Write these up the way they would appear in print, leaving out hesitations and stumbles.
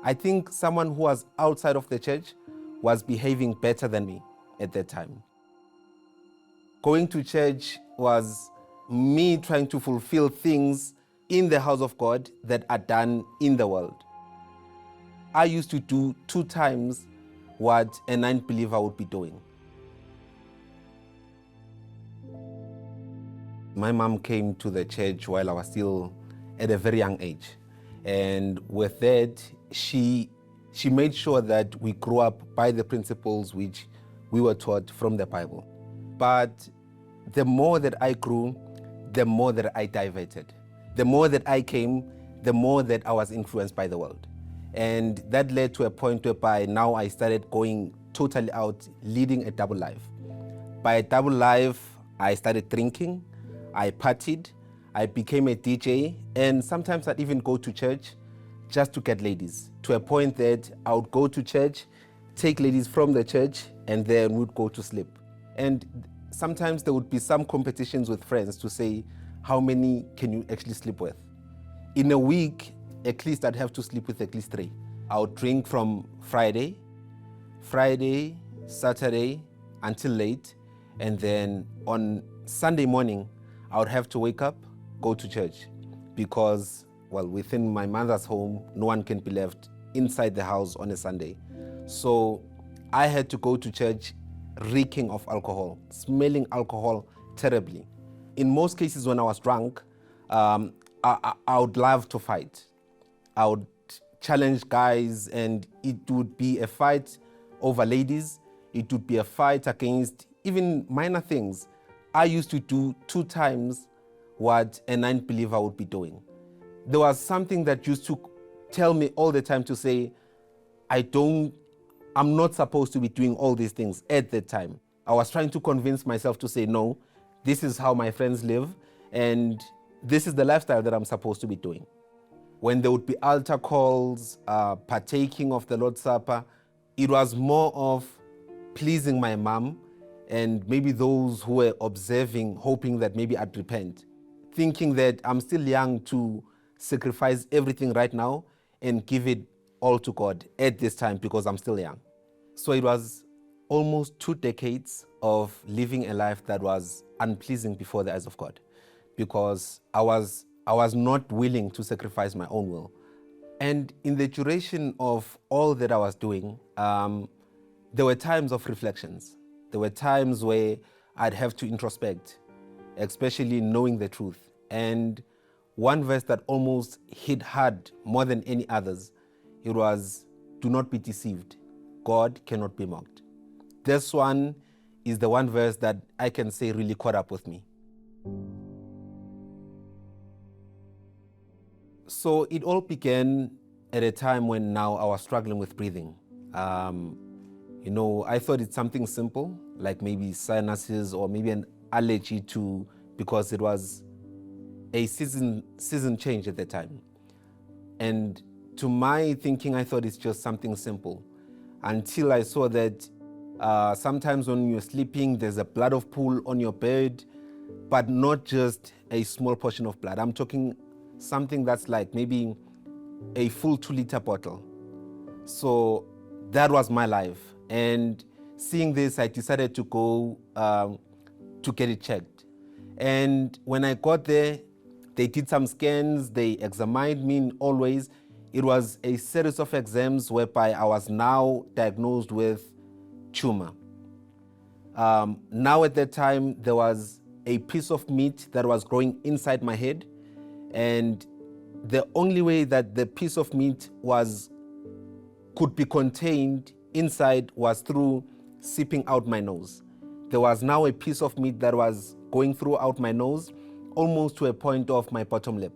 I think someone who was outside of the church was behaving better than me at that time. Going to church was me trying to fulfill things in the house of God that are done in the world. I used to do 2 times what an unbeliever would be doing. My mom came to the church while I was still at a very young age. And with that, she made sure that we grew up by the principles which we were taught from the Bible. But the more that I grew, the more that I diverted. The more that I came, the more that I was influenced by the world. And that led to a point whereby now I started going totally out, leading a double life. By a double life, I started drinking, I partied, I became a DJ, and sometimes I'd even go to church just to get ladies, to a point that I would go to church, take ladies from the church, and then we'd go to sleep. And sometimes there would be some competitions with friends to say, how many can you actually sleep with? In a week, at least I'd have to sleep with at least 3. I would drink from Friday, Saturday, until late, and then on Sunday morning, I would have to wake up, go to church, because, well, within my mother's home, no one can be left inside the house on a Sunday. So I had to go to church reeking of alcohol, smelling alcohol terribly. In most cases when I was drunk, I would love to fight. I would challenge guys, and it would be a fight over ladies. It would be a fight against even minor things. I used to do 2 times what an unbeliever would be doing. There was something that used to tell me all the time to say, I'm not supposed to be doing all these things at that time. I was trying to convince myself to say, no, this is how my friends live, and this is the lifestyle that I'm supposed to be doing. When there would be altar calls, partaking of the Lord's Supper, it was more of pleasing my mom and maybe those who were observing, hoping that maybe I'd repent, thinking that I'm still young to sacrifice everything right now and give it all to God at this time because I'm still young. So it was almost 2 decades of living a life that was unpleasing before the eyes of God, because I was not willing to sacrifice my own will. And in the duration of all that I was doing, there were times of reflections. There were times where I'd have to introspect, especially knowing the truth. And one verse that almost hit hard more than any others, it was, do not be deceived. God cannot be mocked. This one is the one verse that I can say really caught up with me. So it all began at a time when now I was struggling with breathing. I thought it's something simple, like maybe sinuses or maybe an allergy because it was a season change at the time. And to my thinking, I thought it's just something simple, until I saw that sometimes when you're sleeping, there's a blood of pool on your bed, but not just a small portion of blood. I'm talking something that's like maybe a full 2-liter bottle. So that was my life. And seeing this, I decided to go to get it checked. And when I got there, they did some scans, they examined me always. It was a series of exams whereby I was now diagnosed with tumor. Now at that time, there was a piece of meat that was growing inside my head, and the only way that the piece of meat could be contained inside was through seeping out my nose. There was now a piece of meat that was going throughout my nose, almost to a point of my bottom lip.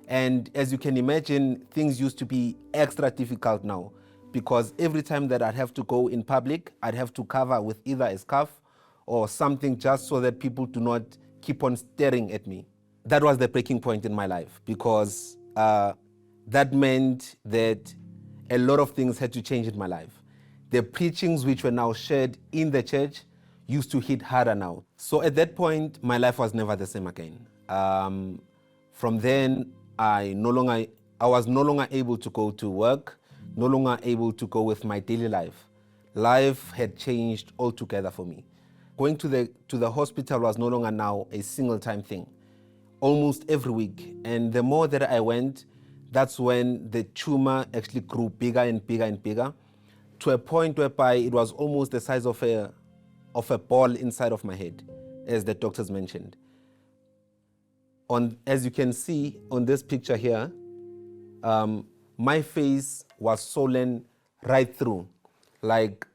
And as you can imagine, things used to be extra difficult now, because every time that I'd have to go in public, I'd have to cover with either a scarf or something just so that people do not keep on staring at me. That was the breaking point in my life, because that meant that a lot of things had to change in my life. The preachings which were now shared in the church used to hit harder now. So at that point, my life was never the same again. From then, I was no longer able to go to work, no longer able to go with my daily life. Life had changed altogether for me. Going to the hospital was no longer now a single time thing, almost every week. And the more that I went, that's when the tumor actually grew bigger and bigger and bigger, to a point whereby it was almost the size of a ball inside of my head, as the doctors mentioned. As you can see on this picture here, my face was swollen right through, like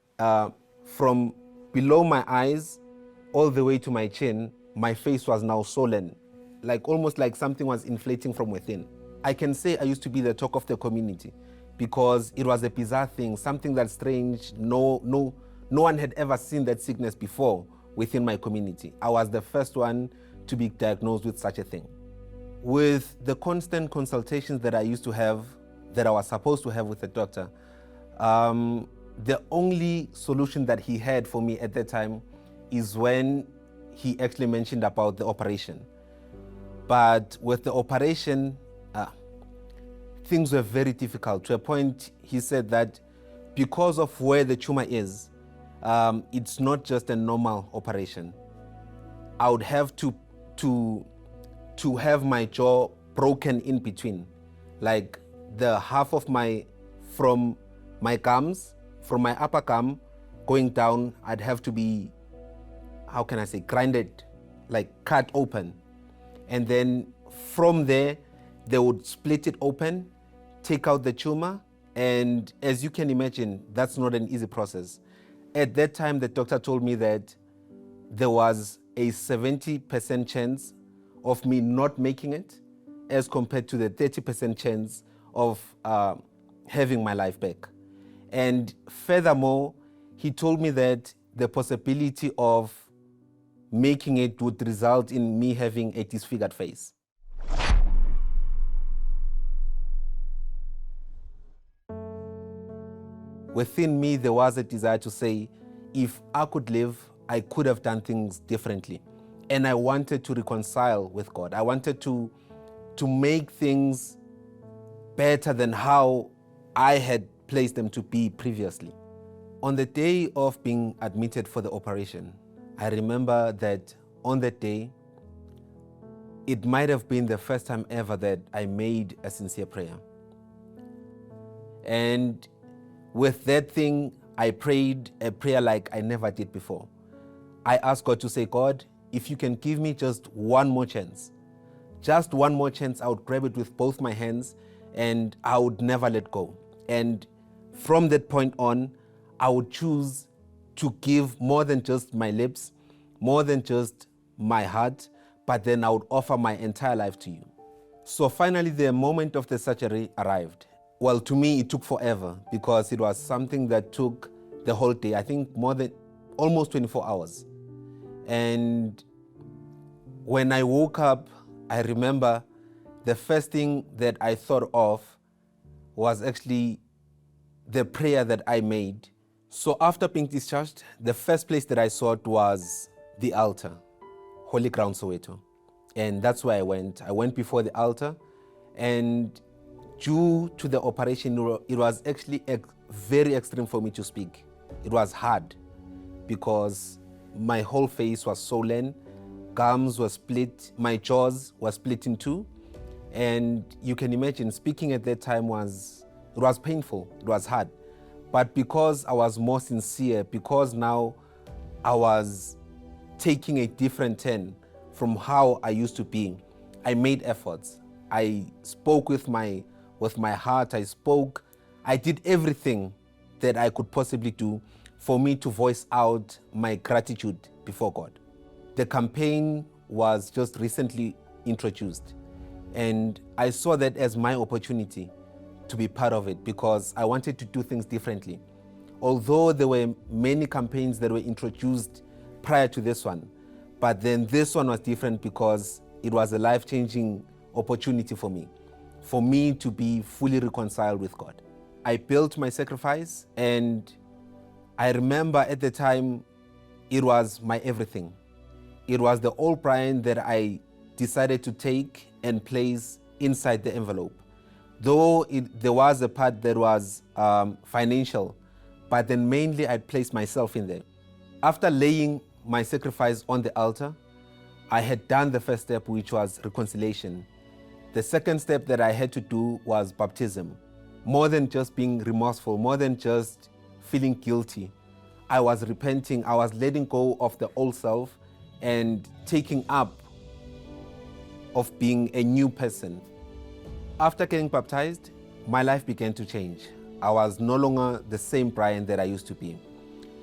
from below my eyes all the way to my chin. My face was now swollen, like almost like something was inflating from within. I can say I used to be the talk of the community because it was a bizarre thing, something that's strange. No one had ever seen that sickness before within my community. I was the first one to be diagnosed with such a thing. With the constant consultations that I used to have, that I was supposed to have with the doctor, the only solution that he had for me at that time is when he actually mentioned about the operation. But with the operation, things were very difficult, to a point he said that because of where the tumor is, it's not just a normal operation. I would have to have my jaw broken in between, like the half of from my gums, from my upper gum going down, I'd have to be, how can I say, grinded, like cut open. And then from there, they would split it open, take out the tumor. And as you can imagine, that's not an easy process. At that time, the doctor told me that there was a 70% chance of me not making it, as compared to the 30% chance of having my life back. And furthermore, he told me that the possibility of making it would result in me having a disfigured face. Within me, there was a desire to say, if I could live, I could have done things differently. And I wanted to reconcile with God. I wanted to make things better than how I had placed them to be previously. On the day of being admitted for the operation, I remember that on that day, it might have been the first time ever that I made a sincere prayer. And with that thing, I prayed a prayer like I never did before. I asked God to say, God, if you can give me just one more chance, I would grab it with both my hands and I would never let go. And from that point on, I would choose to give more than just my lips, more than just my heart, but then I would offer my entire life to you. So finally, the moment of the surgery arrived. Well, to me, it took forever because it was something that took the whole day, I think almost 24 hours. And when I woke up, I remember the first thing that I thought of was actually the prayer that I made. So after being discharged, the first place that I sought was the altar, Holy Ground, Soweto. And that's where I went. I went before the altar, and due to the operation, it was actually very extreme for me to speak. It was hard because my whole face was swollen, gums were split, my jaws were split in two. And you can imagine speaking at that time was painful, it was hard. But because I was more sincere, because now I was taking a different turn from how I used to be, I made efforts. I spoke with my heart, I did everything that I could possibly do for me to voice out my gratitude before God. The campaign was just recently introduced, and I saw that as my opportunity to be part of it because I wanted to do things differently. Although there were many campaigns that were introduced prior to this one, but then this one was different because it was a life-changing opportunity for me to be fully reconciled with God. I built my sacrifice, and I remember at the time, it was my everything. It was the old Brian that I decided to take and place inside the envelope. Though there was a part that was financial, but then mainly I'd placed myself in there. After laying my sacrifice on the altar, I had done the first step, which was reconciliation. The second step that I had to do was baptism. More than just being remorseful, more than just feeling guilty, I was repenting, I was letting go of the old self and taking up of being a new person. After getting baptized, my life began to change. I was no longer the same Brian that I used to be.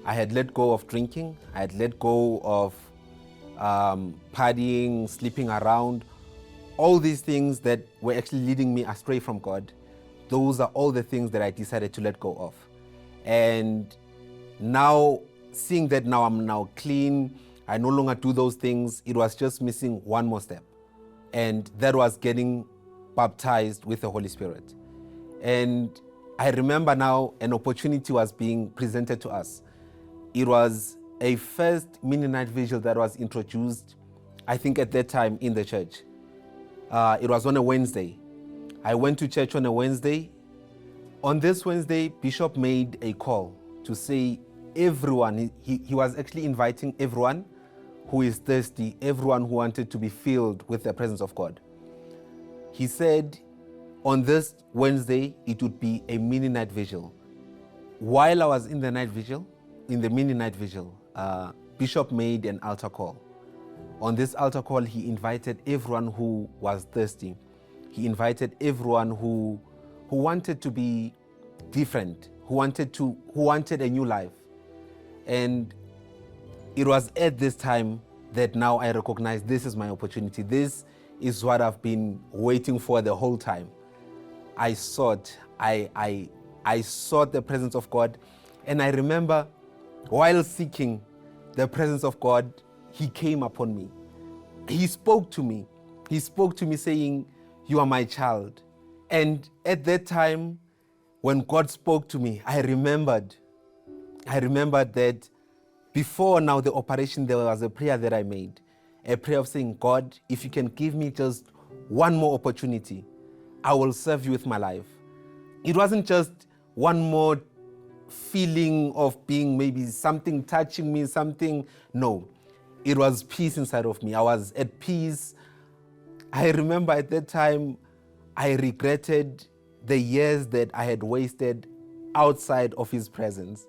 I had let go of drinking, I had let go of partying, sleeping around, all these things that were actually leading me astray from God. Those are all the things that I decided to let go of. And now, seeing that now I'm now clean, I no longer do those things, it was just missing one more step. And that was getting baptized with the Holy Spirit. And I remember now an opportunity was being presented to us. It was a first mini night vigil that was introduced, I think at that time in the church. It was on a Wednesday. I went to church on a Wednesday. On this Wednesday, Bishop made a call to say everyone, he was actually inviting everyone who is thirsty, everyone who wanted to be filled with the presence of God. He said on this Wednesday, it would be a mini night vigil. While I was in the night vigil, in the mini night vigil, Bishop made an altar call. On this altar call, he invited everyone who was thirsty. He invited everyone who wanted to be different, who wanted a new life. And it was at this time that now I recognize this is my opportunity. This is what I've been waiting for the whole time. I sought the presence of God. And I remember while seeking the presence of God, He came upon me. He spoke to me. He spoke to me saying, "You are my child." And at that time, when God spoke to me, I remembered that before now the operation, there was a prayer that I made. A prayer of saying, "God, if you can give me just one more opportunity, I will serve you with my life." It wasn't just one more feeling of being maybe something touching me, something. No, it was peace inside of me. I was at peace. I remember at that time, I regretted the years that I had wasted outside of His presence.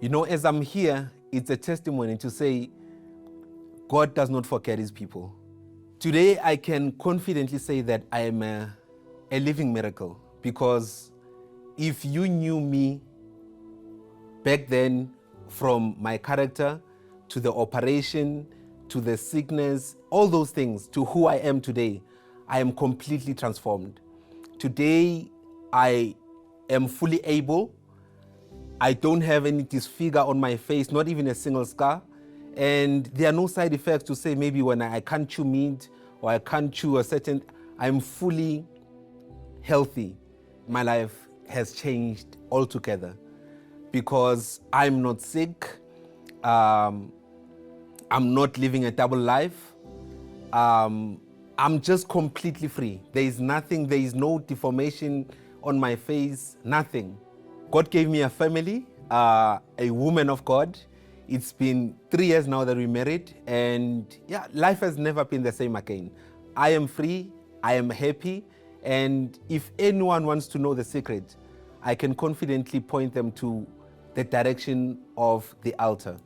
You know, as I'm here, it's a testimony to say, God does not forget His people. Today, I can confidently say that I am a living miracle, because if you knew me back then, from my character to the operation, to the sickness, all those things, to who I am today, I am completely transformed. Today, I am fully able. I don't have any disfigure on my face, not even a single scar. And there are no side effects to say maybe when I can't chew meat or I can't chew a certain, I'm fully healthy. My life has changed altogether because I'm not sick. I'm not living a double life. I'm just completely free. There is nothing, there is no deformation on my face, nothing. God gave me a family, a woman of God. It's been 3 years now that we're married, and yeah, life has never been the same again. I am free, I am happy, and if anyone wants to know the secret, I can confidently point them to the direction of the altar.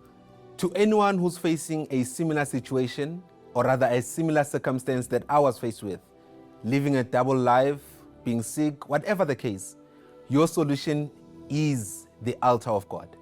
To anyone who's facing a similar situation, or rather a similar circumstance that I was faced with, living a double life, being sick, whatever the case, your solution is the altar of God.